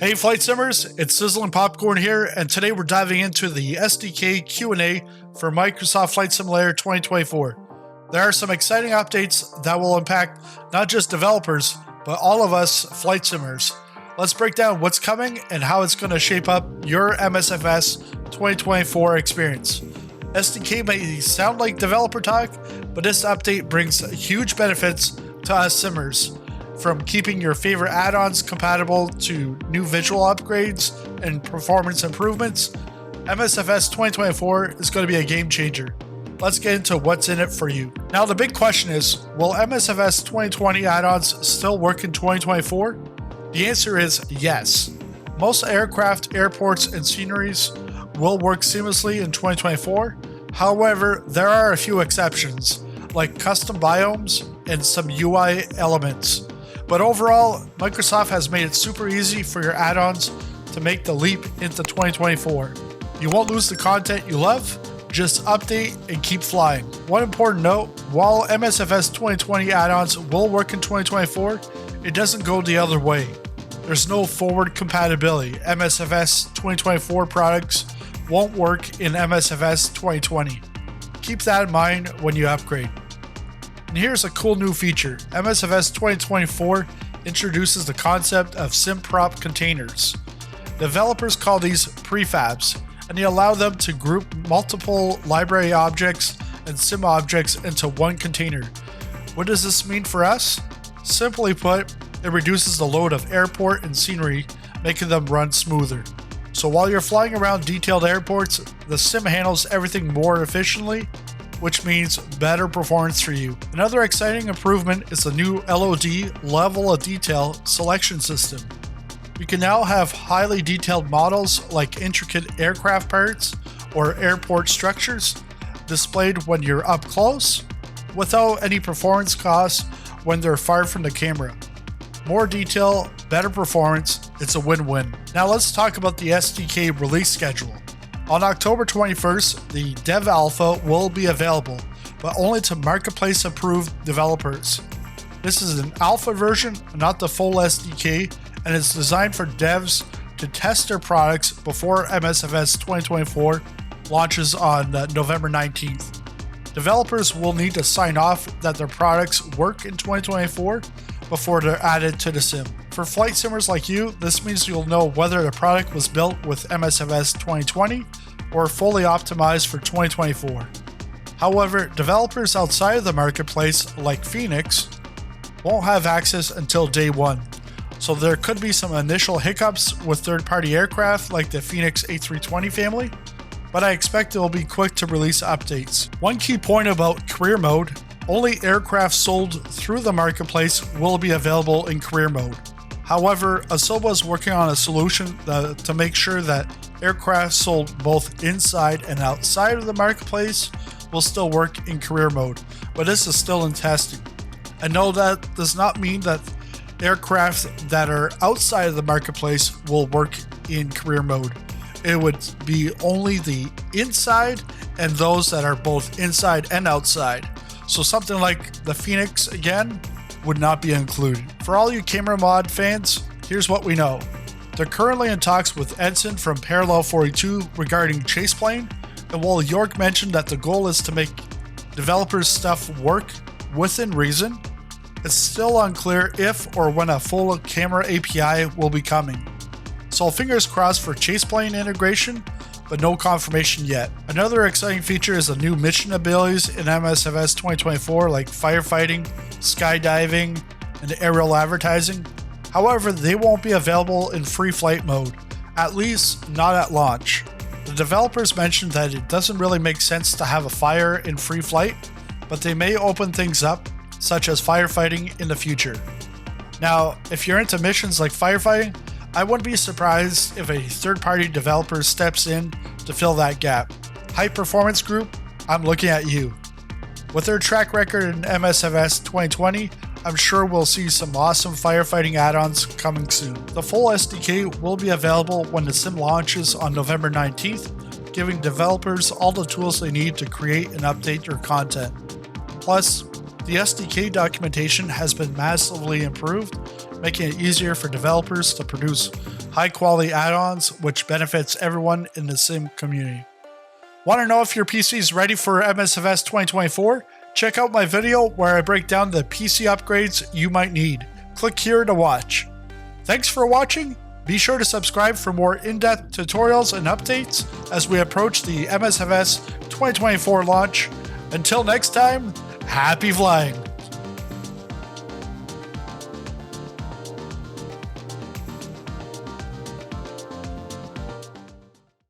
Hey Flight Simmers, it's Sizzling Popcorn here, and today we're diving into the SDK Q&A for Microsoft Flight Simulator 2024. There are some exciting updates that will impact not just developers, but all of us flight simmers. Let's break down what's coming and how it's going to shape up your MSFS 2024 experience. SDK may sound like developer talk, but this update brings huge benefits to us simmers. From keeping your favorite add-ons compatible to new visual upgrades and performance improvements, MSFS 2024 is going to be a game changer. Let's get into what's in it for you. Now the big question is, will MSFS 2020 add-ons still work in 2024? The answer is yes. Most aircraft, airports, and sceneries will work seamlessly in 2024. However, there are a few exceptions, like custom biomes and some UI elements. But overall, Microsoft has made it super easy for your add-ons to make the leap into 2024. You won't lose the content you love, just update and keep flying. One important note, while MSFS 2020 add-ons will work in 2024, it doesn't go the other way. There's no forward compatibility. MSFS 2024 products won't work in MSFS 2020. Keep that in mind when you upgrade. And here's a cool new feature. MSFS 2024 introduces the concept of SimProp containers. Developers call these prefabs, and they allow them to group multiple library objects and sim objects into one container. What does this mean for us? Simply put, it reduces the load of airport and scenery, making them run smoother. So while you're flying around detailed airports, the sim handles everything more efficiently, which means better performance for you. Another exciting improvement is the new LOD, level of detail, selection system. You can now have highly detailed models like intricate aircraft parts or airport structures displayed when you're up close, without any performance costs when they're far from the camera. More detail, better performance, it's a win-win. Now let's talk about the SDK release schedule. On October 21st, the Dev Alpha will be available, but only to Marketplace-approved developers. This is an alpha version, not the full SDK, and it's designed for devs to test their products before MSFS 2024 launches on November 19th. Developers will need to sign off that their products work in 2024 before they're added to the sim. For flight simmers like you, this means you'll know whether the product was built with MSFS 2020 or fully optimized for 2024. However, developers outside of the marketplace, like Phoenix, won't have access until day one. So there could be some initial hiccups with third-party aircraft like the Phoenix A320 family, but I expect it will be quick to release updates. One key point about career mode, only aircraft sold through the marketplace will be available in career mode. However, Asoba is working on a solution to make sure that aircraft sold both inside and outside of the marketplace will still work in career mode, but this is still in testing. And no, that does not mean that aircraft that are outside of the marketplace will work in career mode. It would be only the inside and those that are both inside and outside. So something like the Phoenix, again, would not be included. For all you camera mod fans, here's what we know. They're currently in talks with Edson from Parallel 42 regarding Chaseplane, and while York mentioned that the goal is to make developers' stuff work within reason, it's still unclear if or when a full camera API will be coming. So fingers crossed for Chaseplane integration, but no confirmation yet. Another exciting feature is the new mission abilities in MSFS 2024 like firefighting, skydiving, and aerial advertising. However, they won't be available in free flight mode, at least not at launch. The developers mentioned that it doesn't really make sense to have a fire in free flight, but they may open things up, such as firefighting in the future. Now, if you're into missions like firefighting, I wouldn't be surprised if a third-party developer steps in to fill that gap. High Performance Group, I'm looking at you. With their track record in MSFS 2020, I'm sure we'll see some awesome firefighting add-ons coming soon. The full SDK will be available when the sim launches on November 19th, giving developers all the tools they need to create and update their content. Plus, the SDK documentation has been massively improved, making it easier for developers to produce high-quality add-ons, which benefits everyone in the sim community. Want to know if your PC is ready for MSFS 2024? Check out my video where I break down the PC upgrades you might need. Click here to watch. Thanks for watching. Be sure to subscribe for more in-depth tutorials and updates as we approach the MSFS 2024 launch. Until next time, happy flying!